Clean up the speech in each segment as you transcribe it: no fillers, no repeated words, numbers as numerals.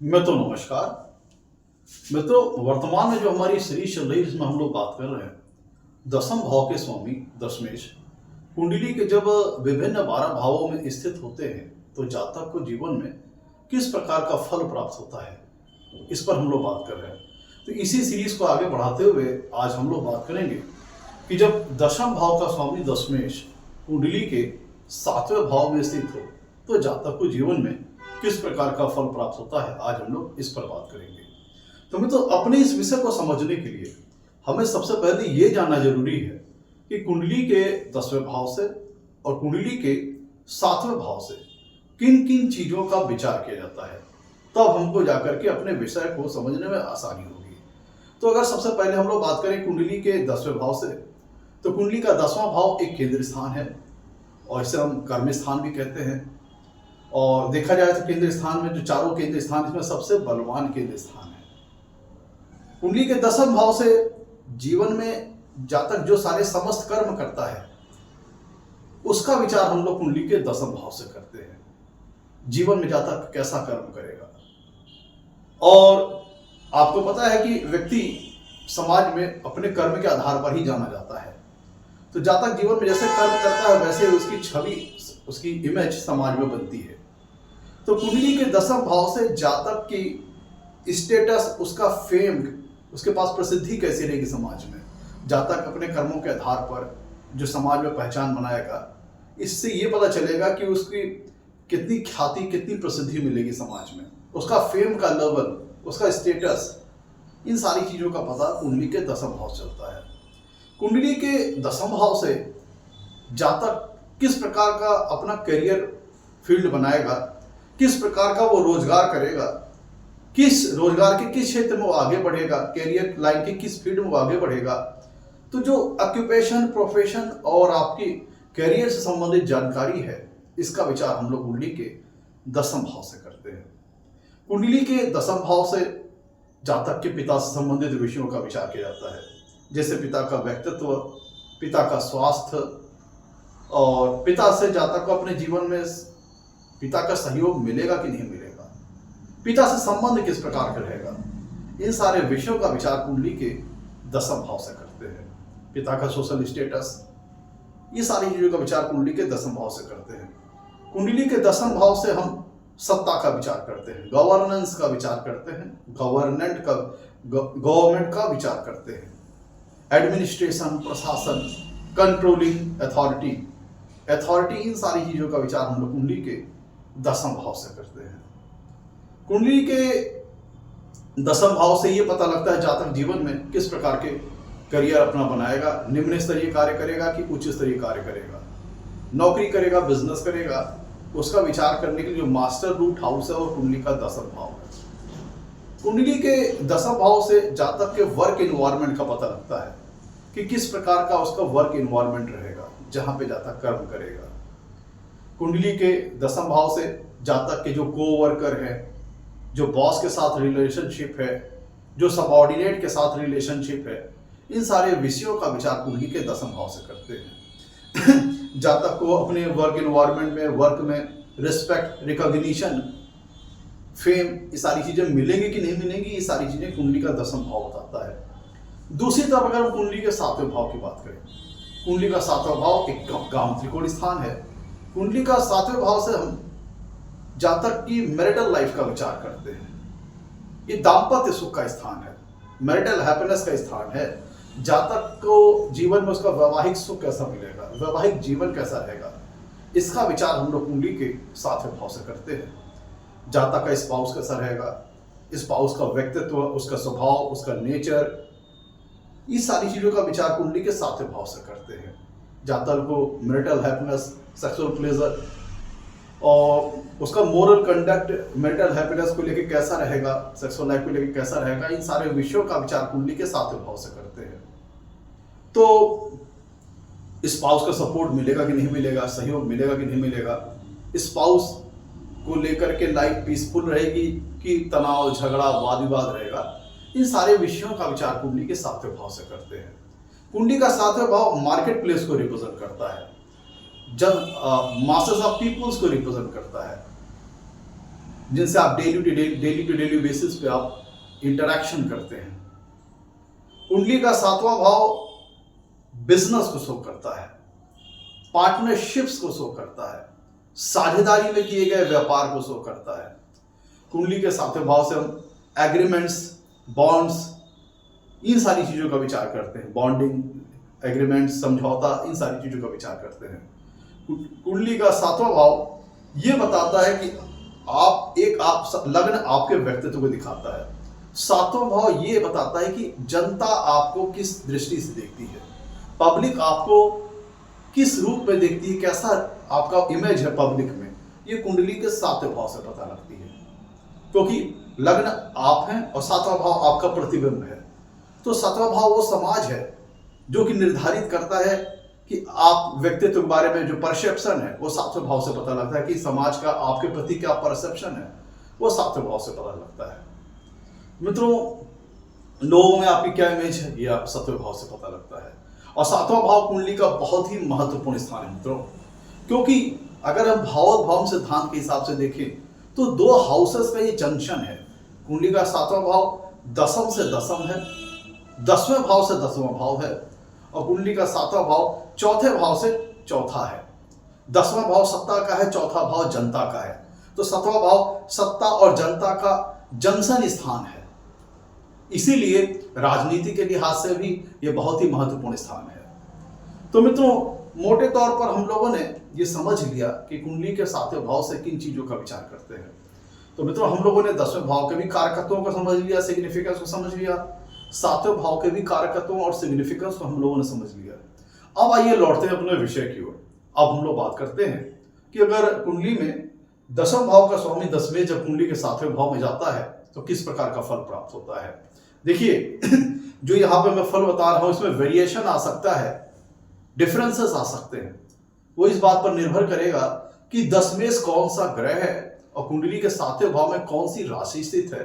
मित्रों नमस्कार। मित्रों, वर्तमान में जो हमारी सीरीज चल रही है जिसमें हम लोग बात कर रहे हैं दसम भाव के स्वामी दशमेश कुंडली के जब विभिन्न 12 भावों में स्थित होते हैं तो जातक को जीवन में किस प्रकार का फल प्राप्त होता है, इस पर हम लोग बात कर रहे हैं। तो इसी सीरीज को आगे बढ़ाते हुए आज हम लोग बात करेंगे कि जब दशम भाव का स्वामी दशमेश कुंडली के 7वें भाव में स्थित हो तो जातक को जीवन में किस प्रकार का फल प्राप्त होता है, आज हम लोग इस पर बात करेंगे। तो मित्रों, अपने इस विषय को समझने के लिए हमें सबसे पहले ये जानना जरूरी है कि कुंडली के 10वें भाव से और कुंडली के 7वें भाव से किन किन चीजों का विचार किया जाता है, तब हमको जाकर के अपने विषय को समझने में आसानी होगी। तो अगर सबसे पहले हम लोग बात करें कुंडली के 10वें भाव से, तो कुंडली का 10वां भाव एक केंद्र स्थान है और इसे हम कर्म स्थान भी कहते हैं। और देखा जाए तो केंद्र स्थान में जो चारों केंद्र स्थान, इसमें सबसे बलवान केंद्र स्थान है। कुंडली के 10वें भाव से जीवन में जातक जो सारे समस्त कर्म करता है उसका विचार हम लोग कुंडली के 10वें भाव से करते हैं। जीवन में जातक कैसा कर्म करेगा, और आपको पता है कि व्यक्ति समाज में अपने कर्म के आधार पर ही जाना जाता है। तो जातक जीवन में जैसे कर्म करता है वैसे उसकी छवि, उसकी इमेज समाज में बनती है। तो कुंडली के 10वें भाव से जातक की स्टेटस, उसका फेम, उसके पास प्रसिद्धि कैसी रहेगी समाज में। जातक अपने कर्मों के आधार पर जो समाज में पहचान बनाएगा, इससे ये पता चलेगा कि उसकी कितनी ख्याति, कितनी प्रसिद्धि मिलेगी समाज में, उसका फेम का लेवल, उसका स्टेटस, इन सारी चीज़ों का पता कुंडली के 10वें भाव से चलता है। कुंडली के 10वें भाव से जातक किस प्रकार का अपना करियर फील्ड बनाएगा, किस प्रकार का वो रोजगार करेगा, किस रोजगार के किस क्षेत्र में वो आगे बढ़ेगा, करियर लाइन के किस फील्ड में वो आगे बढ़ेगा। तो जो ऑक्यूपेशन, प्रोफेशन और आपकी करियर से संबंधित जानकारी है, इसका विचार हम लोग कुंडली के 10वें भाव से करते हैं। कुंडली के 10वें भाव से जातक के पिता से संबंधित विषयों का विचार किया जाता है, जैसे पिता का व्यक्तित्व, पिता का स्वास्थ्य, और पिता से जातक को अपने जीवन में पिता का सहयोग मिलेगा कि नहीं मिलेगा, पिता से संबंध किस प्रकार का रहेगा, इन सारे विषयों का विचार कुंडली के 10वें भाव से करते हैं। पिता का सोशल स्टेटस, ये सारी चीजों का विचार कुंडली के 10वें भाव से करते हैं। कुंडली के 10वें भाव से हम सत्ता का विचार करते हैं, गवर्नेंस का विचार करते हैं, गवर्नमेंट का विचार करते हैं, एडमिनिस्ट्रेशन, प्रशासन, कंट्रोलिंग अथॉरिटी, इन सारी चीजों का विचार हम लोग कुंडली के 10वें भाव से करते हैं। कुंडली के 10वें भाव से ये पता लगता है जातक जीवन में किस प्रकार के करियर अपना बनाएगा, निम्न स्तरीय कार्य करेगा कि उच्च स्तरीय कार्य करेगा, नौकरी करेगा, बिजनेस करेगा, उसका विचार करने के लिए जो मास्टर रूट हाउस है वो कुंडली का 10वें भाव है। कुंडली के 10वें भाव से जातक के वर्क इन्वायरमेंट का पता लगता है कि किस प्रकार का उसका वर्क इन्वायरमेंट रहेगा जहां पे जातक कर्म करेगा। कुंडली के 10वें भाव से जातक के जो कोवर्कर है, जो बॉस के साथ रिलेशनशिप है, जो सबऑर्डिनेट के साथ रिलेशनशिप है, इन सारे विषयों का विचार कुंडली के 10वें भाव से करते हैं। जातक को अपने वर्क इन्वायरमेंट में, वर्क में रिस्पेक्ट, रिकॉग्निशन, फेम, ये सारी चीजें मिलेंगी कि नहीं मिलेंगी, ये सारी चीजें कुंडली का 10वें भाव बताता है। दूसरी तरफ अगर हम कुंडली के 7वें भाव की बात करें, कुंडली का 7वां भाव एक काम त्रिकोण स्थान है। कुंडली का 7वें भाव से हम जातक की मैरिटल लाइफ का विचार करते हैं। ये दाम्पत्य सुख का स्थान है, मैरिटल हैप्पीनेस का स्थान है। जातक को जीवन में उसका वैवाहिक सुख कैसा मिलेगा, वैवाहिक जीवन कैसा रहेगा, इसका विचार हम लोग कुंडली के 7वें भाव से करते हैं। जातक का स्पाउस कैसा रहेगा, स्पाउस का व्यक्तित्व, उसका स्वभाव, उसका नेचर, इस सारी चीजों का विचार कुंडली के 7वें भाव से करते हैं। जातक को मैरिटल हैप्पीनेस, सेक्सुअल प्लेजर और उसका मोरल कंडक्ट, मैरिटल हैप्पीनेस को लेकर कैसा रहेगा, सेक्सुअल लाइफ को लेकर कैसा रहेगा, इन सारे विषयों का विचार कुंडली के 7वें भाव से करते हैं। तो स्पाउस का सपोर्ट मिलेगा कि नहीं मिलेगा, सहयोग मिलेगा कि नहीं मिलेगा, स्पाउस को लेकर के लाइफ पीसफुल रहेगी कि तनाव, झगड़ा, वाद विवाद रहेगा, इन सारे विषयों का विचार कुंडली के 7वें भाव से करते हैं। कुंडली का 7वां भाव मार्केट प्लेस को रिप्रेजेंट करता है, जब मासेस ऑफ पीपुल्स को रिप्रेजेंट करता है। जिनसे आप डेली टू डेली बेसिस पे आप इंटरेक्शन करते हैं। कुंडली का 7वां भाव बिजनेस को शो करता है, पार्टनरशिप्स को शो करता है, साझेदारी में किए गए व्यापार को शो करता है। कुंडली के 7वें भाव से हम एग्रीमेंट्स, बॉन्ड्स, इन सारी चीजों का विचार करते हैं। बॉन्डिंग, एग्रीमेंट, समझौता, इन सारी चीजों का विचार करते हैं। कुंडली का 7वां भाव ये बताता है कि आप लग्न आपके व्यक्तित्व को दिखाता है। 7वां भाव ये बताता है कि जनता आपको किस दृष्टि से देखती है, पब्लिक आपको किस रूप में देखती है, कैसा आपका इमेज है पब्लिक में। ये कुंडली के 7वें भाव से पता लगती है, क्योंकि लग्न आप हैं और 7वां भाव आपका प्रतिबिंब है। तो 7वां भाव वो समाज है जो कि निर्धारित करता है कि आप व्यक्तित्व के बारे में जो परसेप्शन है वो 7वें भाव से पता लगता है कि समाज का आपके प्रति क्या परसेप्शन है, वो 7वें भाव से पता लगता है। मित्रों, लोगों में आपकी क्या इमेज है, ये 7वें भाव से पता लगता है। और 7वां भाव कुंडली का बहुत ही महत्वपूर्ण स्थान है मित्रों, क्योंकि अगर हम भाव सिद्धांत के हिसाब से देखें तो 2 हाउसेस का ये जंक्शन है। कुंडली का 7वां भाव दसम से दसम है, 10वें भाव से 10वां भाव है, और कुंडली का 7वां भाव 4थे भाव से चौथा है। 10वां भाव सत्ता का है, 4था भाव जनता का है। तो 7वां भाव सत्ता और जनता का जंक्शन स्थान है, इसीलिए राजनीति के लिहाज से भी ये बहुत ही महत्वपूर्ण स्थान है। तो मित्रों, मोटे तौर पर हम लोगों ने ये समझ लिया कि कुंडली के 7वें भाव से किन चीजों का विचार करते हैं। तो मित्रों, हम लोगों ने 10वें भाव के भी कारकत्वों को समझ लिया, सिग्निफिकेंस को समझ लिया, 7वें भाव के भी कारकत्वों और सिग्निफिकेंस को हम लोगों ने समझ लिया। अब आइए लौटते हैं अपने विषय की ओर। अब हम लोग बात करते हैं कि अगर कुंडली में 10वें भाव का स्वामी दसवें जब कुंडली के 7वें भाव में जाता है तो किस प्रकार का फल प्राप्त होता है। देखिए, जो यहाँ पे मैं फल बता रहा हूं इसमें वेरिएशन आ सकता है, डिफरेंसेस आ सकते हैं। वो इस बात पर निर्भर करेगा कि दसमेश कौन सा ग्रह है और कुंडली के 7वें भाव में कौन सी राशि स्थित है,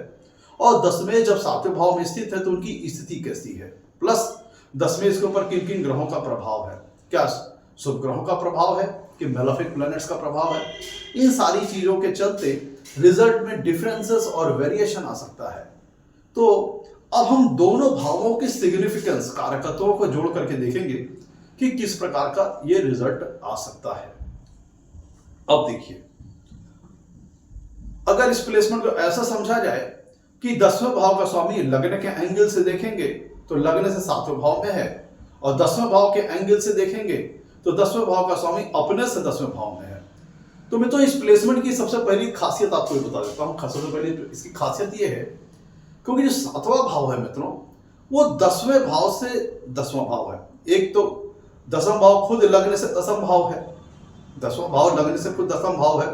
और दसमें जब 7वें भाव में स्थित है तो उनकी स्थिति कैसी है, प्लस दसमें के ऊपर किन किन ग्रहों का प्रभाव है, क्या शुभ ग्रहों का प्रभाव है कि मेलेफिक प्लैनेट्स का प्रभाव है। इन सारी चीजों के चलते रिजल्ट में डिफरेंसेस और वेरिएशन आ सकता है। तो अब हम दोनों भावों की सिग्निफिकेंस, कारकत्वों को जोड़ करके देखेंगे कि किस प्रकार का ये रिजल्ट आ सकता है। अब देखिए, अगर इस प्लेसमेंट को ऐसा समझा जाए कि 10वें भाव का स्वामी लग्न के एंगल से देखेंगे तो लग्न से 7वें भाव में है, और 10वें भाव के एंगल से देखेंगे तो 10वें भाव का स्वामी अपने से 10वें भाव में है। तो मैं तो इस प्लेसमेंट की सबसे पहली खासियत आपको ये बता देता हूं। सबसे पहले इसकी खासियत ये है क्योंकि जो 7वां भाव है मित्रों, वो 10वें भाव से 10वां भाव है। एक तो 10वां भाव खुद लग्न से 10वां भाव है, 10वां भाव लग्न से खुद 10वां भाव है,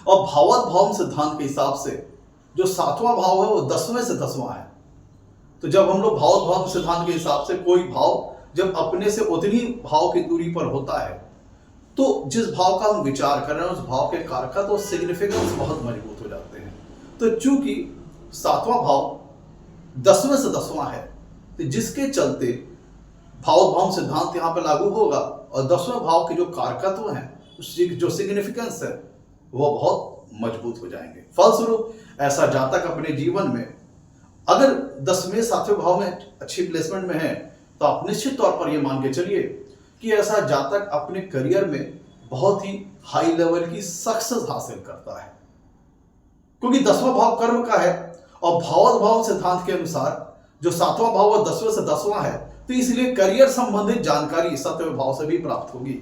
और भावत भाव सिद्धांत के हिसाब से जो 7वां भाव है वो 10वें से 10वां है। तो जब हम लोग भावत भाव सिद्धांत के हिसाब से कोई भाव जब अपने से उतनी भाव की दूरी पर होता है तो जिस भाव का हम विचार कर रहे हैं उस भाव के कारकत्व और सिग्निफिकेंस बहुत मजबूत हो जाते हैं। तो चूंकि 7वां भाव 10वें से 10वां है तो जिसके चलते भावत भाव सिद्धांत यहाँ पे लागू होगा, और 10वें भाव के जो कारकत्व हैं, उसकी जो सिग्निफिकेंस है वो बहुत मजबूत हो जाएंगे। फलस्वरूप ऐसा जातक अपने जीवन में अगर 10वें 7वें भाव में अच्छी प्लेसमेंट में है तो आप निश्चित तौर पर ये मान के चलिए कि ऐसा जातक अपने करियर में बहुत ही हाई लेवल की सक्सेस हासिल करता है, क्योंकि 10वां भाव कर्म का है और भावत भाव सिद्धांत के अनुसार जो 7वां भाव वो 10वें से 10वां है, तो इसलिए करियर संबंधित जानकारी 7वें भाव से भी प्राप्त होगी।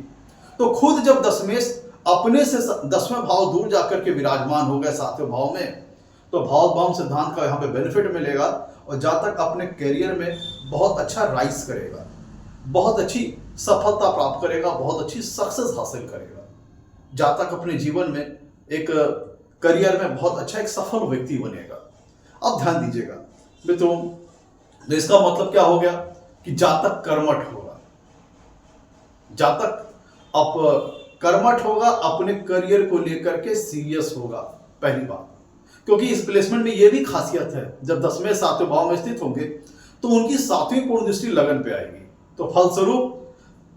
तो खुद जब दशमेश अपने से 10वें भाव दूर जाकर के विराजमान हो गए 7वें भाव में, तो भावत भाव सिद्धांत का यहाँ पे बेनिफिट मिलेगा और जातक अपने करियर में बहुत अच्छा राइज करेगा, बहुत अच्छी सफलता प्राप्त करेगा, बहुत अच्छी सक्सेस हासिल करेगा। जातक अपने जीवन में एक करियर में बहुत अच्छा एक सफल व्यक्ति बनेगा। अब ध्यान दीजिएगा मित्रों, तो इसका मतलब क्या हो गया कि जातक कर्मठ होगा, जातक अब कर्मठ होगा, अपने करियर को लेकर के सीरियस होगा, पहली बात। क्योंकि इस प्लेसमेंट में यह भी खासियत है, जब 10वें 7वें भाव में स्थित होंगे तो उनकी 7वीं पूर्ण दृष्टि लगन पे आएगी, तो फलस्वरूप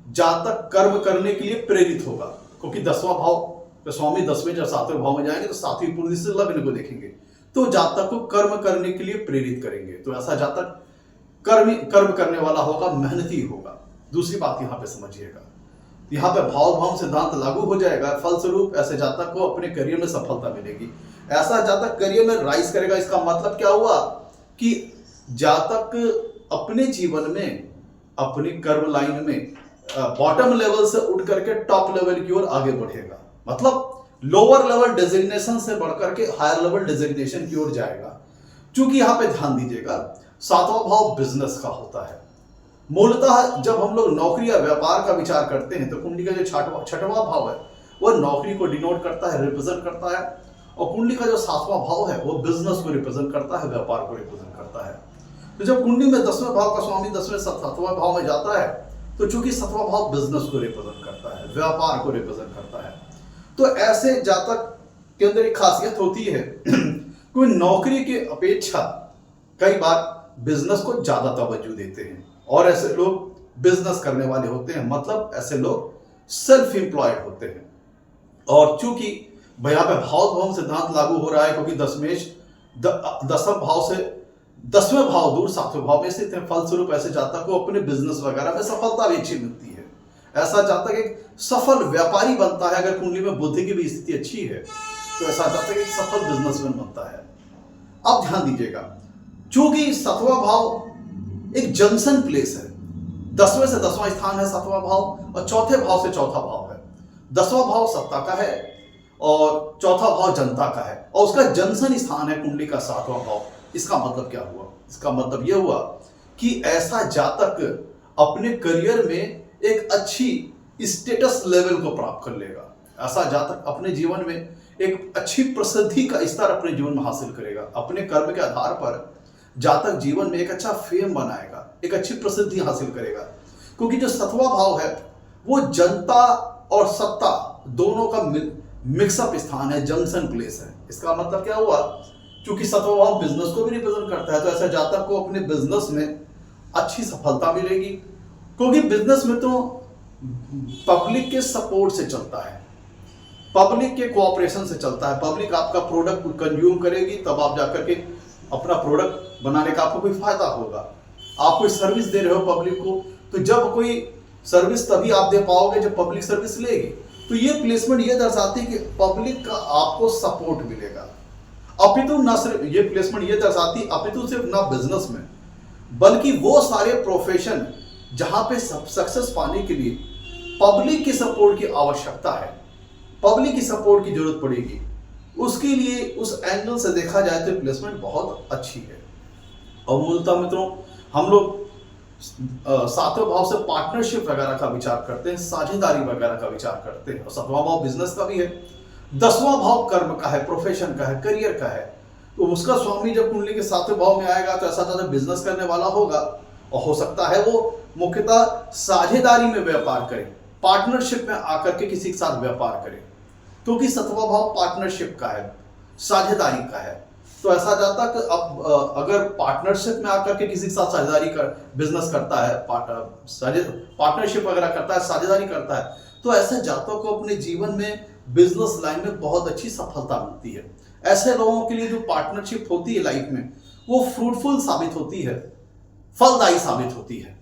जातक कर्म करने के लिए प्रेरित होगा, क्योंकि 10वां भाव तो स्वामी 10वें या 7वें भाव में जाएंगे तो 7वीं पूर्ति से लग्न को देखेंगे, तो जातक को कर्म करने के लिए प्रेरित करेंगे। तो ऐसा जातक कर्म करने वाला होगा, मेहनती होगा। दूसरी बात यहां पे समझिएगा, यहाँ पे भाव सिद्धांत लागू हो जाएगा, फलस्वरूप ऐसे जातक को अपने करियर में सफलता मिलेगी। ऐसा जातक करियर में राइज करेगा। इसका मतलब क्या हुआ कि जातक अपने जीवन में, अपनी कर्म लाइन में बॉटम लेवल से उठ करके टॉप लेवल की ओर आगे बढ़ेगा। मतलब लोअर लेवल डेजिग्नेशन से बढ़कर के हायर लेवल डेजिग्नेशन की ओर जाएगा। क्योंकि यहां पे ध्यान दीजिएगा, 7वां भाव बिजनेस का होता है। मूलतः जब हम लोग नौकरी या व्यापार का विचार करते हैं तो कुंडली का जो 6वां भाव है वह नौकरी को डिनोट करता है, रिप्रेजेंट करता है, और कुंडली का जो 7वां भाव है वो बिजनेस को रिप्रेजेंट करता है, व्यापार को रिप्रेजेंट करता है। तो जब कुंडली में 10वें भाव का स्वामी 10वें 7वां भाव में जाता है तो चूंकि 7वां भाव बिजनेस को रिप्रेजेंट करता है, व्यापार को रिप्रेजेंट करता है, तो ऐसे जातक के अंदर एक खासियत होती है कोई नौकरी की अपेक्षा कई बार बिजनेस को ज्यादा तवज्जो देते हैं, और ऐसे लोग बिजनेस करने वाले होते हैं। मतलब ऐसे लोग सेल्फ एम्प्लॉयड होते हैं। और चूंकि यहाँ पे भाव सिद्धांत लागू हो रहा है, क्योंकि दशमेश 10वें भाव से 10वें भाव दूर 7वें भाव में स्थित है, फलस्वरूप ऐसे जातक को अपने बिजनेस वगैरह में सफलता भी अच्छी मिलती है। ऐसा जातक एक सफल व्यापारी बनता है। अगर कुंडली में बुद्धि की भी स्थिति अच्छी है तो ऐसा जातक एक सफल बिजनेसमैन बनता है। अब ध्यान दीजिएगा, चूंकि 7वां भाव एक जंक्शन प्लेस है, 10वें से 10वां स्थान है 7वां भाव, और चौथे भाव से चौथा भाव है। 10वां भाव सत्ता का है और चौथा भाव जनता का है, और उसका जंक्शन स्थान है कुंडली का 7वां भाव। इसका मतलब क्या हुआ? इसका मतलब यह हुआ कि ऐसा जातक अपने करियर में एक अच्छी स्टेटस लेवल को प्राप्त कर लेगा। ऐसा जातक अपने जीवन में एक अच्छी प्रसिद्धि का स्तर अपने जीवन में हासिल करेगा। अपने कर्म के आधार पर जातक जीवन में एक अच्छा फेम बनाएगा, एक अच्छी प्रसिद्धि हासिल करेगा। क्योंकि जो 7वां भाव है वो जनता और सत्ता दोनों का मिक्सअप स्थान है, जंक्शन प्लेस है। इसका मतलब क्या हुआ? क्योंकि 7वां भाव बिजनेस को भी रिप्रेजेंट करता है, तो ऐसा जातक को अपने बिजनेस में अच्छी सफलता मिलेगी। क्योंकि बिजनेस में तो पब्लिक के सपोर्ट से चलता है, पब्लिक के कोऑपरेशन से चलता है। पब्लिक आपका प्रोडक्ट कंज्यूम करेगी, तब आप जाकर के अपना प्रोडक्ट बनाने का आपको कोई फायदा होगा। आप कोई सर्विस दे रहे हो पब्लिक को, तो जब कोई सर्विस तभी आप दे पाओगे जब पब्लिक सर्विस लेगी। तो ये प्लेसमेंट ये दर्शाती है कि पब्लिक का आपको सपोर्ट मिलेगा। अपितु न सिर्फ ये प्लेसमेंट ये दर्शाती, अपितु सिर्फ ना बिजनेस में, बल्कि वो सारे प्रोफेशन जहां पे सक्सेस पाने के लिए पब्लिक की सपोर्ट की आवश्यकता है, पब्लिक की सपोर्ट की जरूरत पड़ेगी, उसके लिए उस एंगल से देखा जाए तो प्लेसमेंट बहुत अच्छी है। और मूलतः मित्रों, हम लोग 7वें भाव से पार्टनरशिप वगैरह का विचार करते हैं, साझेदारी वगैरह का विचार करते हैं, और 7वां भाव बिजनेस का भी है। 10वां भाव कर्म का है, प्रोफेशन का है, करियर का है। तो उसका स्वामी जब कुंडली के 7वें भाव में आएगा तो ऐसा ज्यादा बिजनेस करने वाला होगा, और हो सकता है वो मुख्यतः साझेदारी में व्यापार करे, पार्टनरशिप में आकर के किसी के साथ व्यापार करे। क्योंकि 7वां भाव पार्टनरशिप का है, साझेदारी का है। तो ऐसा जाता कि अब अगर पार्टनरशिप में आकर के किसी के साथ साझेदारी कर बिजनेस करता है, पार्टनरशिप वगैरह करता है, साझेदारी करता है, तो ऐसे जातकों को अपने जीवन में बिजनेस लाइन में बहुत अच्छी सफलता मिलती है। ऐसे लोगों के लिए जो पार्टनरशिप होती है लाइफ में, वो फ्रूटफुल साबित होती है, फलदायी साबित होती है।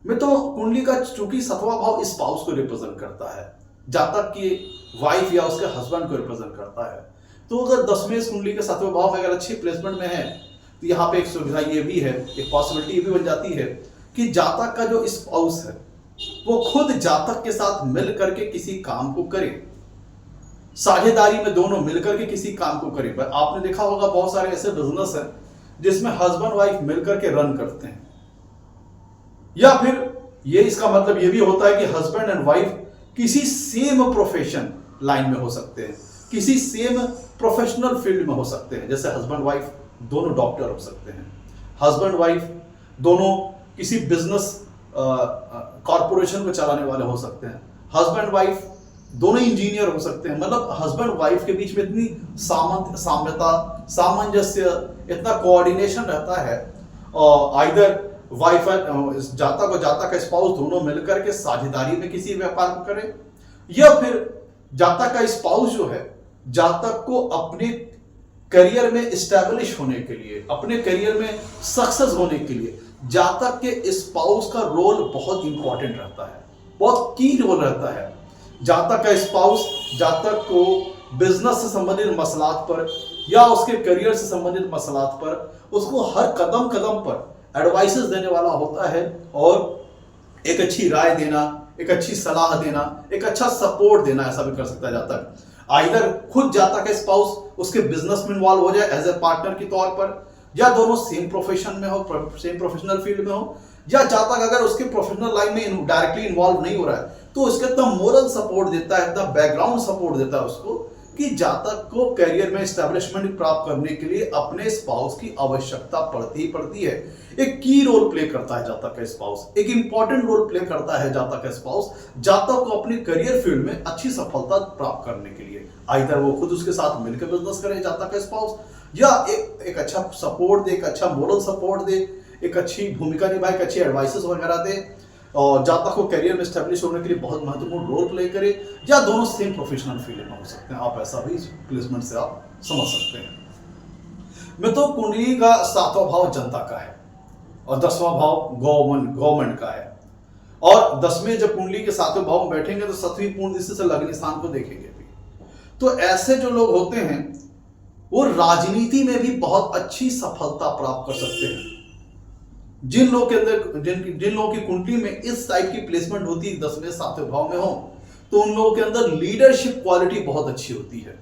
मैं तो कुंडली का चूंकि 7वां भाव स्पाउस को रिप्रेजेंट करता है, जातक की वाइफ या उसके हस्बैंड को रिप्रेजेंट करता है। तो अगर 10वें कुंडली के 7वें भाव में अगर अच्छी प्लेसमेंट में है तो यहाँ पे एक सुविधा ये भी है, एक पॉसिबिलिटी ये भी बन जाती है कि जातक का जो स्पाउस है वो खुद जातक के साथ मिल करके किसी काम को करे, साझेदारी में दोनों मिलकर के किसी काम को करें। आपने देखा होगा बहुत सारे ऐसे बिजनेस हैं जिसमें हस्बैंड वाइफ मिलकर के रन करते हैं, या फिर ये इसका मतलब ये भी होता है कि हस्बैंड एंड वाइफ किसी सेम प्रोफेशन लाइन में हो सकते हैं, किसी सेम प्रोफेशनल फील्ड में हो सकते हैं। जैसे हस्बैंड वाइफ दोनों डॉक्टर हो सकते हैं, हस्बैंड वाइफ दोनों किसी बिजनेस कॉरपोरेशन को चलाने वाले हो सकते हैं, हस्बैंड वाइफ दोनों इंजीनियर हो सकते हैं। मतलब हस्बैंड वाइफ के बीच में इतनी साम्यता, सामंजस्य, इतना कोऑर्डिनेशन रहता है। और आइदर वाइफ जाता का स्पाउस दोनों मिलकर के साझेदारी में किसी व्यापार को करें, या फिर जातक का स्पाउस जो है, जातक को अपने करियर में स्टैब्लिश होने के लिए, अपने करियर में सक्सेस होने के लिए जातक के स्पाउस का रोल बहुत इंपॉर्टेंट रहता है, बहुत की रोल रहता है। जातक का स्पाउस जातक को बिजनेस से संबंधित मसलात पर या उसके करियर से संबंधित मसलात पर उसको हर कदम कदम पर एडवाइसेस देने वाला होता है और एक अच्छी राय देना, एक अच्छी सलाह देना, एक अच्छा सपोर्ट देना, ऐसा भी कर सकता है जातक। आइदर खुद जातक का स्पाउस उसके बिजनेस में इन्वॉल्व हो जाए एज ए पार्टनर के तौर पर, या दोनों सेम प्रोफेशन में हो, सेम प्रोफेशनल फील्ड में हो, या जातक अगर उसके प्रोफेशनल लाइन में डायरेक्टली इन्वॉल्व नहीं हो रहा है तो उसके इतना मोरल सपोर्ट देता है, इतना बैकग्राउंड सपोर्ट देता है उसको कि जातक को करियर में एस्टेब्लिशमेंट प्राप्त करने के लिए अपने स्पाउस की आवश्यकता पड़ती है। एक की रोल प्ले करता है जातक का स्पाउस, एक इंपॉर्टेंट रोल प्ले करता है जातक का स्पाउस जातक को अपने करियर फील्ड में अच्छी सफलता प्राप्त करने के लिए। आइदर वो खुद उसके साथ मिलकर बिजनेस करे जातक का स्पाउस, या एक अच्छा सपोर्ट दे, एक अच्छा मोरल सपोर्ट दे, एक अच्छी भूमिका निभाए, एक अच्छी एडवाइसेस वगैरह दे और जातक को करियर में स्टैब्लिश होने के लिए बहुत महत्वपूर्ण रोल प्ले करे, या दोनों सेम प्रोफेशनल फील्ड में हो सकते हैं। आप ऐसा भी प्लेसमेंट से आप समझ सकते हैं। मित्रों, कुंडली का 7वां भाव जनता का है और 10वां भाव गवर्नमेंट का है। और 10वें जब कुंडली के 7वें भाव में बैठेंगे तो 7वीं पूर्ण दृष्टि से लग्न स्थान को देखेंगे भी। तो ऐसे जो लोग होते हैं वो राजनीति में भी बहुत अच्छी सफलता प्राप्त कर सकते हैं। जिन लोगों के अंदर जिन लोगों की कुंडली में इस टाइप की प्लेसमेंट होती है 10वें 7वें भाव में हो, तो उन लोगों के अंदर लीडरशिप क्वालिटी बहुत अच्छी होती है,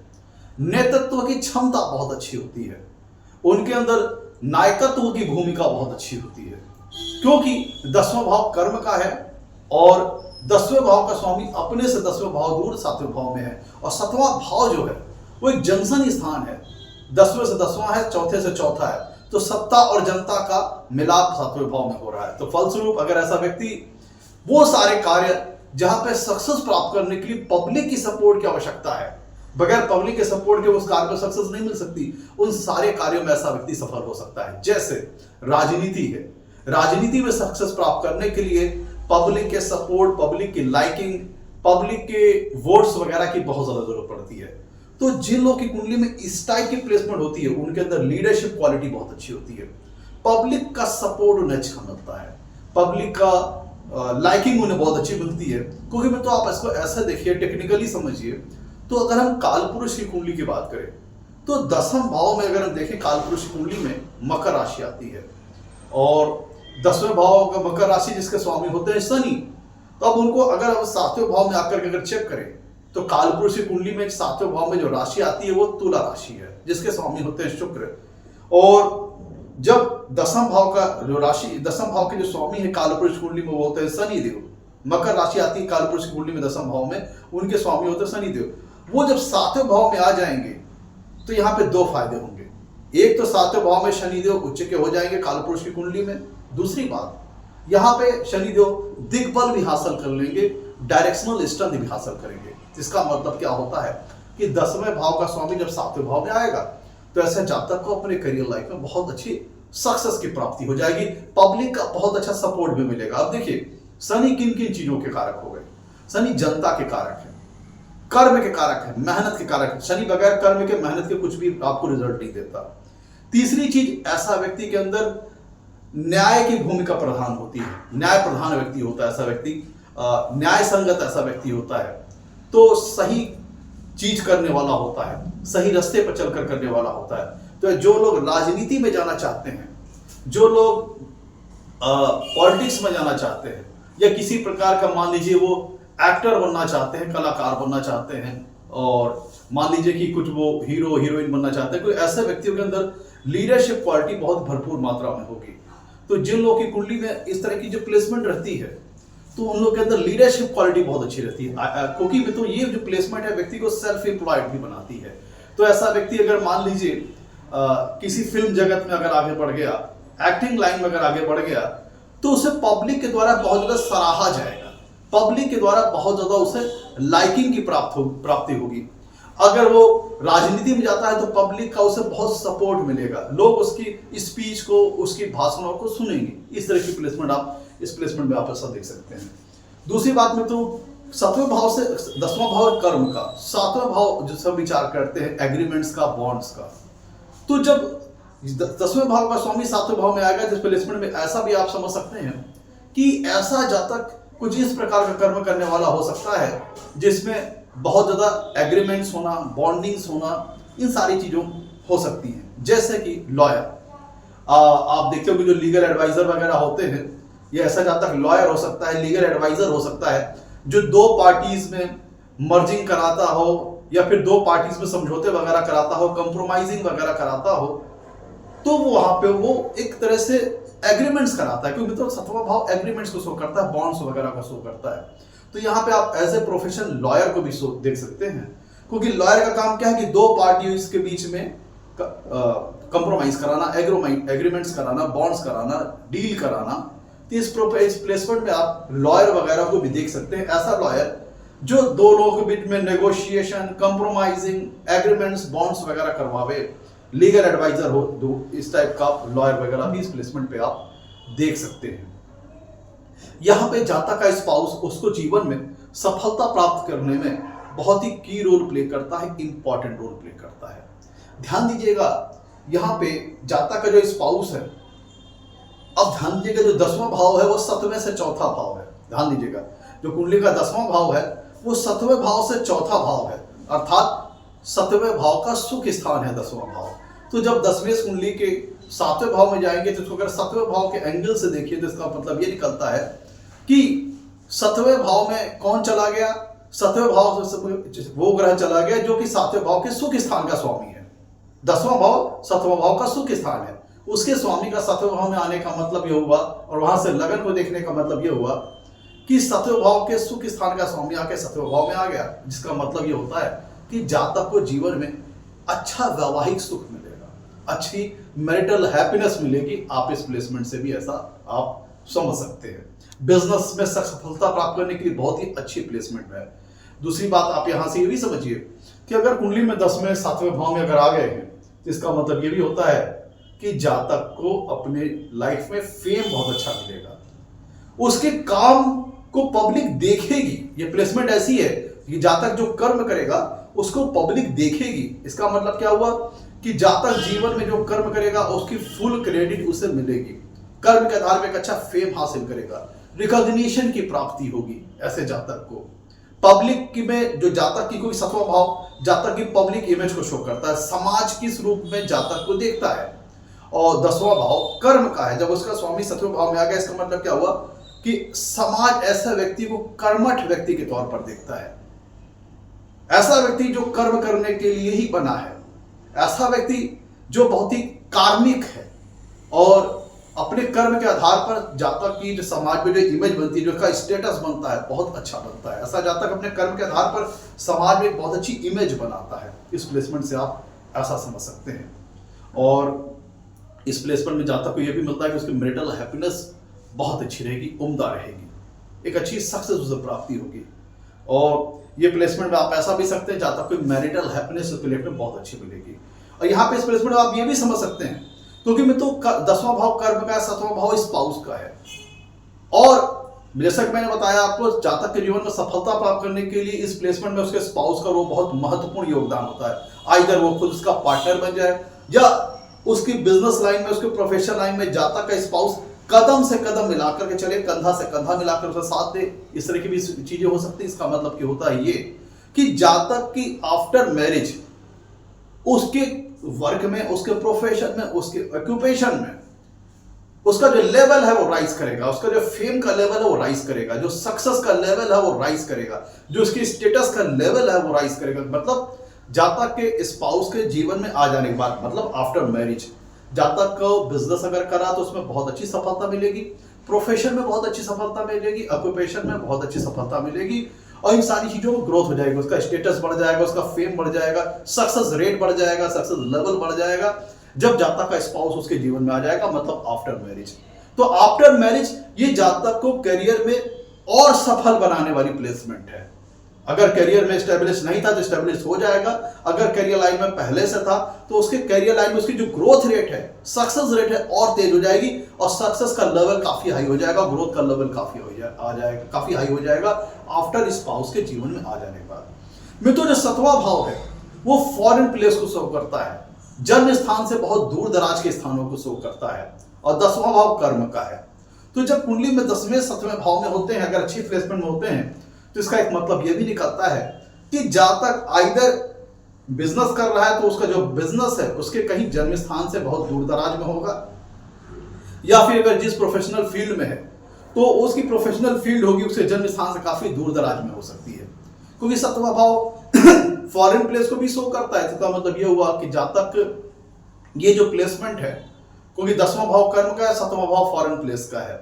नेतृत्व की क्षमता बहुत अच्छी होती है, उनके अंदर नायकत्व की भूमिका बहुत अच्छी होती है, क्योंकि 10वां भाव कर्म का है और 10वें भाव का स्वामी अपने से 10वें भाव दूर 7वें भाव में है। और 7वां भाव जो है वो एक जंक्शन स्थान है, 10वें से 10वां है, चौथे से चौथा है, तो सत्ता और जनता का मिलाप 7वें भाव में हो रहा है। तो फलस्वरूप अगर ऐसा व्यक्ति वो सारे कार्य जहां पे सक्सेस प्राप्त करने के लिए पब्लिक की सपोर्ट की आवश्यकता है, बगैर पब्लिक के सपोर्ट के उस कार्य में सक्सेस नहीं मिल सकती, उन सारे कार्यों में ऐसा व्यक्ति सफल हो सकता है। जैसे राजनीति है, राजनीति में सक्सेस प्राप्त करने के लिए पब्लिक के सपोर्ट, पब्लिक की लाइकिंग, पब्लिक के वोट्स वगैरह की बहुत ज्यादा जरूरत पड़ती है। तो जिन लोगों की कुंडली में इस टाइप की प्लेसमेंट होती है उनके अंदर लीडरशिप क्वालिटी बहुत अच्छी होती है, पब्लिक का सपोर्ट उन्हें अच्छा मिलता है, पब्लिक का लाइकिंग उन्हें बहुत अच्छी मिलती है। क्योंकि मैं तो आप इसको ऐसा देखिए, टेक्निकली समझिए, तो अगर हम कालपुरुष की कुंडली की बात करें तो 10वें भाव में अगर हम देखें कालपुरुष की कुंडली में मकर राशि आती है और 10वें भाव का मकर राशि जिसके स्वामी होते हैं शनि, तो अब उनको अगर हम 7वें भाव में आकर के अगर चेक करें तो कालपुरुष की कुंडली में 7वें भाव में जो राशि आती है वो तुला राशि है जिसके स्वामी होते हैं शुक्र। और जब 10वें भाव का जो राशि, 10वें भाव के जो स्वामी है कालपुरुष कुंडली में वो होते हैं शनि देव। मकर राशि आती है कालपुरुष की कुंडली में 10वें भाव में, उनके स्वामी होते हैं शनि देव। वो जब 7वें भाव में आ जाएंगे तो यहाँ पे दो फायदे होंगे। एक तो 7वें भाव में शनिदेव उच्च के हो जाएंगे कालपुरुष की कुंडली में, दूसरी बात यहाँ पे शनिदेव दिग्बल भी हासिल कर लेंगे, डायरेक्शनल स्ट्रेंथ भी हासिल करेंगे। इसका मतलब क्या होता है कि 10वें भाव का स्वामी जब 7वें भाव में आएगा तो ऐसे जातक को अपने करियर लाइफ में बहुत अच्छी सक्सेस की प्राप्ति हो जाएगी, पब्लिक का बहुत अच्छा सपोर्ट भी मिलेगा। अब देखिए शनि किन किन चीजों के कारक हो गए। शनि जनता के कारक है, कर्म के कारक है, मेहनत के कारक है। शनि बगैर कर्म के, मेहनत के कुछ भी आपको रिजल्ट नहीं देता। तीसरी चीज, ऐसा व्यक्ति के अंदर न्याय की भूमिका प्रधान होती है, न्याय प्रधान व्यक्ति होता है ऐसा व्यक्ति, न्याय संगत ऐसा व्यक्ति होता है, तो सही चीज करने वाला होता है, सही रास्ते पर चलकर करने वाला होता है। तो जो लोग राजनीति में जाना चाहते हैं, जो लोग पॉलिटिक्स में जाना चाहते हैं, या किसी प्रकार का मान लीजिए वो एक्टर बनना चाहते हैं, कलाकार बनना चाहते हैं, और मान लीजिए कि कुछ वो हीरो हीरोइन बनना चाहते हैं, कोई ऐसे व्यक्तियों के अंदर लीडरशिप क्वालिटी बहुत भरपूर मात्रा में होगी। तो जिन लोगों की कुंडली में इस तरह की जो प्लेसमेंट रहती है तो उन लोगों के अंदर लीडरशिप क्वालिटी बहुत अच्छी रहती है, क्योंकि तो ये जो प्लेसमेंट है व्यक्ति को सेल्फ एम्प्लॉयड भी बनाती है। तो ऐसा व्यक्ति अगर मान लीजिए किसी फिल्म जगत में अगर आगे बढ़ गया, एक्टिंग लाइन में अगर आगे बढ़ गया, तो उसे पब्लिक के द्वारा बहुत ज्यादा सराहा जाएगा, पब्लिक के द्वारा बहुत ज्यादा उसे लाइकिंग की प्राप्ति होगी। अगर वो राजनीति में जाता है तो पब्लिक का उसे बहुत सपोर्ट मिलेगा, लोग उसकी स्पीच को, उसकी भाषणों को सुनेंगे। इस तरह की प्लेसमेंट आप इस प्लेसमेंट में आप ऐसा देख सकते हैं। दूसरी बात में तो सातवें भाव से, 10वां भाव है कर्म का, सातवें भाव जो सब विचार करते हैं एग्रीमेंट्स का, बॉन्ड्स का। तो जब 10वें भाव का स्वामी 7वें भाव में आएगा, जिस प्लेसमेंट में ऐसा भी आप समझ सकते हैं कि ऐसा जातक कुछ इस प्रकार का कर्म करने वाला हो सकता है जिसमें बहुत ज्यादा एग्रीमेंट्स होना, बॉन्डिंग्स होना, इन सारी चीजों हो सकती हैं। जैसे कि लॉयर, आप देखते हो कि जो लीगल एडवाइजर वगैरह होते हैं, ये ऐसा जातक लॉयर हो सकता है, लीगल एडवाइजर हो सकता है, जो दो पार्टीज में मर्जिंग कराता हो या फिर दो पार्टीज में समझौते वगैरह कराता हो, कंप्रोमाइजिंग वगैरह कराता हो, तो वहां पे वो एक तरह से एग्रीमेंट्स कराता है, क्योंकि मतलब 7वां भाव एग्रीमेंट्स को शो करता है, बॉन्ड्स वगैरह का शो करता है। तो यहाँ पे आप एज ए प्रोफेशन लॉयर को भी देख सकते हैं, क्योंकि लॉयर का काम क्या है कि दो पार्टीज के बीच में कंप्रोमाइज कराना, एग्रीमेंट्स कराना, बॉन्ड्स कराना, डील कराना। तो इस प्लेसमेंट में आप लॉयर वगैरह को भी देख सकते हैं, ऐसा लॉयर जो दो लोगों के बीच में नेगोशिएशन, कंप्रोमाइजिंग, एग्रीमेंट्स, बॉन्ड्स वगैरह करवावे, लीगल एडवाइजर हो, दो इस टाइप का लॉयर वगैरह भी इस प्लेसमेंट पे आप देख सकते हैं। यहां पे जातक का स्पाउस उसको जीवन में सफलता प्राप्त करने में बहुत ही की रोल प्ले करता है, इंपॉर्टेंट रोल प्ले करता है। ध्यान दीजिएगा, यहां पे जातक का जो स्पाउस है, अब ध्यान दीजिएगा जो 10वां भाव है वो 7वें से चौथा भाव है। ध्यान दीजिएगा, जो कुंडली का 10वां भाव है वो 7वें भाव से चौथा भाव है, अर्थात 7वें भाव का सुख स्थान है 10वां भाव। तो जब 10वें कुंडली के 7वें भाव में जाएंगे तो अगर 7वें भाव के एंगल से देखिए तो इसका मतलब ये निकलता है कि 7वें भाव में कौन चला गया, 7वें भाव से वो ग्रह चला गया जो कि 7वें भाव के सुख स्थान का स्वामी है। 10वां भाव 7वां भाव का सुख स्थान है, उसके स्वामी का 7वें भाव में आने का मतलब यह हुआ, और वहां से लगन को देखने का मतलब यह हुआ कि 7वें भाव के सुख स्थान का स्वामी आके 7वें भाव में आ गया, जिसका मतलब यह होता है कि जातक को जीवन में अच्छा वैवाहिक सुख मिलेगा, अच्छी मैरिटल हैप्पीनेस मिलेगी। आप इस प्लेसमेंट से भी ऐसा आप समझ सकते हैं। बिजनेस में सफलता प्राप्त करने के लिए बहुत ही अच्छी प्लेसमेंट है। दूसरी बात आप यहां से ये भी समझिए कि अगर कुंडली में 10वें 7वें भाव में अगर आ गए हैं तो इसका मतलब ये भी होता है कि जातक को अपने लाइफ में फेम बहुत अच्छा मिलेगा, उसके काम को पब्लिक देखेगी। ये प्लेसमेंट ऐसी है कि जातक जो कर्म करेगा उसको पब्लिक देखेगी। इसका मतलब क्या हुआ कि जातक जीवन में जो कर्म करेगा उसकी फुल क्रेडिट उसे मिलेगी, कर्म के आधार पर एक अच्छा फेम हासिल करेगा, रिकॉग्निशन की प्राप्ति होगी ऐसे जातक को। पब्लिक में जो जातक की, कोई 7वां भाव जातक की पब्लिक इमेज को शो करता है, समाज किस रूप में जातक को देखता है। और 10वां भाव कर्म का है, जब उसका स्वामी 7वें भाव में आ गया, इसका मतलब क्या हुआ कि समाज ऐसे व्यक्ति को कर्मठ व्यक्ति के तौर पर देखता है, ऐसा व्यक्ति जो कर्म करने के लिए ही बना है, ऐसा व्यक्ति जो बहुत ही कार्मिक है और अपने कर्म के आधार पर जातक की जो समाज में जो इमेज बनती है, जो उसका स्टेटस बनता है, बहुत अच्छा बनता है। ऐसा जातक अपने कर्म के आधार पर समाज में एक बहुत अच्छी इमेज बनाता है। इस प्लेसमेंट से आप ऐसा समझ सकते हैं। और इस प्लेसमेंट में जातक को यह भी मिलता है कि उसकी मैरिटल हैप्पीनेस बहुत अच्छी रहेगी, उम्दा रहेगी, एक अच्छी सक्सेस उसे प्राप्ति होगी। और ये प्लेसमेंट में आप ऐसा भी सकते हैं जातक को मैरिटल हैप्पीनेस उसके लाइफ में बहुत अच्छी मिलेगी। और यहाँ पे इस प्लेसमेंट में आप ये भी समझ सकते हैं, क्योंकि मैं तो 10वां भाव कर्म का है, 7वां भाव स्पाउस का है। और जैसा कि मैंने बताया आपको, जातक के जीवन में सफलता प्राप्त करने के लिए इस प्लेसमेंट में उसके स्पाउस का वो बहुत महत्वपूर्ण योगदान होता है। आइदर वो खुद उसका पार्टनर बन जाए या उसकी बिजनेस लाइन में, उसके प्रोफेशनल लाइन में जातक का स्पाउस कदम से कदम मिलाकर के चले, कंधा से कंधा मिलाकर उसे साथ दे। इस तरह की भी चीजें हो सकती है। इसका मतलब क्या होता है ये कि जातक की आफ्टर मैरिज उसके वर्क में, उसके प्रोफेशन में, उसके ऑक्यूपेशन में उसका जो लेवल है वो राइज करेगा, उसका जो फेम का लेवल है वो राइज करेगा, जो सक्सेस का लेवल है वो राइज करेगा, जो उसकी स्टेटस का लेवल है वो राइज करेगा। मतलब जातक के स्पाउस के जीवन में आ जाने के बाद, मतलब आफ्टर मैरिज, जातक को बिजनेस अगर करा तो उसमें बहुत अच्छी सफलता मिलेगी, प्रोफेशन में बहुत अच्छी सफलता मिलेगी, ऑक्यूपेशन में बहुत अच्छी सफलता मिलेगी, और इन सारी चीजों में ग्रोथ हो जाएगी, उसका स्टेटस बढ़ जाएगा, उसका फेम बढ़ जाएगा, सक्सेस रेट बढ़ जाएगा, सक्सेस लेवल बढ़ जाएगा जब जातक का स्पाउस उसके जीवन में आ जाएगा, मतलब आफ्टर मैरिज। तो आफ्टर मैरिज ये जातक को करियर में और सफल बनाने वाली प्लेसमेंट है। अगर करियर में स्टेब्लिश नहीं था तो स्टेब्लिश हो जाएगा, अगर करियर लाइन में पहले से था तो उसके करियर लाइन में उसकी जो ग्रोथ रेट है, सक्सेस रेट है और तेज हो जाएगी और सक्सेस का लेवल काफी हाई हो जाएगा, ग्रोथ का लेवल काफी हाई हो जाएगा आफ्टर स्पाउस के जीवन में आ जाने के बाद। मित्रों, जो 7वां भाव है वो फॉरेन प्लेस को शो करता है, जन्म स्थान से बहुत दूर दराज के स्थानों को शो करता है, और 10वां भाव कर्म का है। तो जब कुंडली में 10वें 7वें भाव में होते हैं, अगर अच्छी प्लेसमेंट में होते हैं, तो इसका एक मतलब यह भी निकलता है कि जातक आइदर बिजनेस कर रहा है तो उसका जो बिजनेस है उसके कहीं जन्म स्थान से बहुत दूर दराज में होगा, या फिर अगर जिस प्रोफेशनल फील्ड में है तो उसकी प्रोफेशनल फील्ड होगी उसके जन्म स्थान से काफी दूर दराज में हो सकती है, क्योंकि 7वां भाव फॉरेन प्लेस को भी शो करता है। इसका मतलब यह हुआ कि जातक ये जो प्लेसमेंट है, क्योंकि 10वां भाव कर्म का है, 7वां भाव फॉरेन प्लेस का है,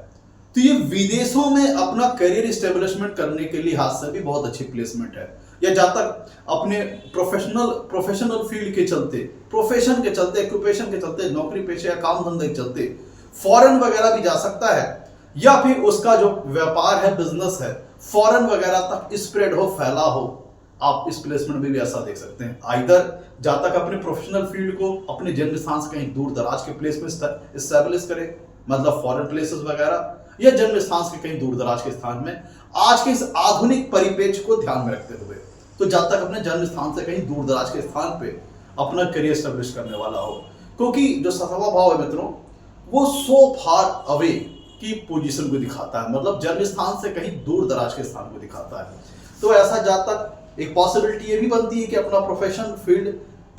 तो ये विदेशों में अपना करियर स्टेब्लिशमेंट करने के लिहाज से भी बहुत अच्छी प्लेसमेंट है। या जातक अपने प्रोफेशनल फील्ड के चलते, प्रोफेशन के चलते, ऑक्यूपेशन के चलते, नौकरी पेशे या काम धंधे के चलते फॉरेन वगैरह भी जा सकता है, या फिर उसका जो व्यापार है, बिजनेस है, फॉरेन वगैरह तक स्प्रेड हो, फैला हो। आप इस प्लेसमेंट में भी ऐसा देख सकते हैं। आइदर जातक अपने प्रोफेशनल फील्ड को अपने जन्म स्थान से कहीं दूर दराज के प्लेस में एस्टैब्लिश करे, मतलब फॉरेन प्लेसेस वगैरह, या जन्म स्थान से कहीं दूर दराज के स्थान में, आज के इस आधुनिक परिपेक्ष को ध्यान में रखते हुए तो जातक अपने जन्म स्थान से कहीं दूर दराज के स्थान पे अपना करियर एस्टैब्लिश करने वाला हो, क्योंकि जो 7वां भाव है मित्रों वो सो फार अवे की पोजीशन को दिखाता है, मतलब जन्म स्थान से कहीं दूर दराज के स्थान को दिखाता है। तो ऐसा जातक, एक पॉसिबिलिटी ये भी बनती है कि अपना प्रोफेशन फील्ड,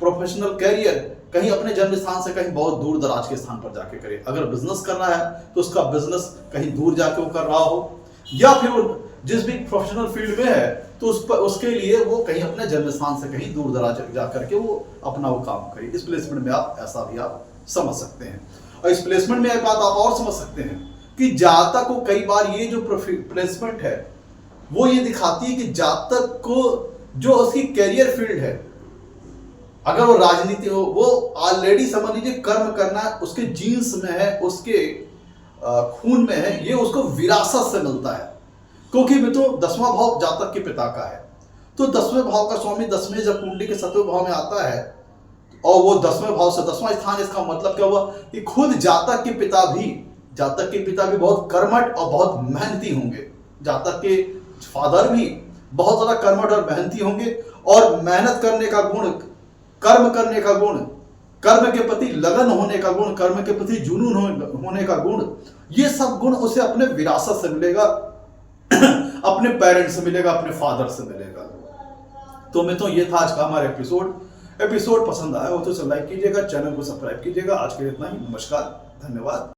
प्रोफेशनल कैरियर कहीं अपने जन्म स्थान से कहीं बहुत दूर दराज के स्थान पर जाके करे। अगर बिजनेस कर रहा है तो उसका बिजनेस कहीं दूर जाके वो कर रहा हो, या फिर वो जिस भी प्रोफेशनल फील्ड में है तो उसके लिए वो कहीं अपने जन्म स्थान से कहीं दूर दराज जा करके वो अपना वो काम करे। इस प्लेसमेंट में आप ऐसा भी आप समझ सकते हैं। और इस प्लेसमेंट में एक बात आप और समझ सकते हैं कि जातक को कई बार ये जो प्लेसमेंट है वो ये दिखाती है कि जातक को जो उसकी कैरियर फील्ड है, अगर वो राजनीति हो, वो ऑलरेडी समझ लीजिए कर्म करना उसके जीन्स में है, उसके खून में है, ये उसको विरासत से मिलता है। क्योंकि मित्रों 10वां भाव जातक के पिता का है, तो 10वें भाव का स्वामी 10वें जब कुंडली के 7वें भाव में आता है और वो 10वें भाव से 10वां स्थान, इसका मतलब क्या हुआ कि खुद जातक के पिता भी बहुत कर्मठ और बहुत मेहनती होंगे। जातक के फादर भी बहुत ज्यादा कर्मठ और मेहनती होंगे, और मेहनत करने का गुण, कर्म करने का गुण, कर्म के प्रति लगन होने का गुण, कर्म के प्रति जुनून होने का गुण, ये सब गुण उसे अपने विरासत से मिलेगा, अपने पेरेंट्स से मिलेगा, अपने फादर से मिलेगा। तो मैं तो ये था आज का हमारा एपिसोड पसंद आया हो तो लाइक कीजिएगा, चैनल को सब्सक्राइब कीजिएगा। आज के लिए इतना ही, नमस्कार, धन्यवाद।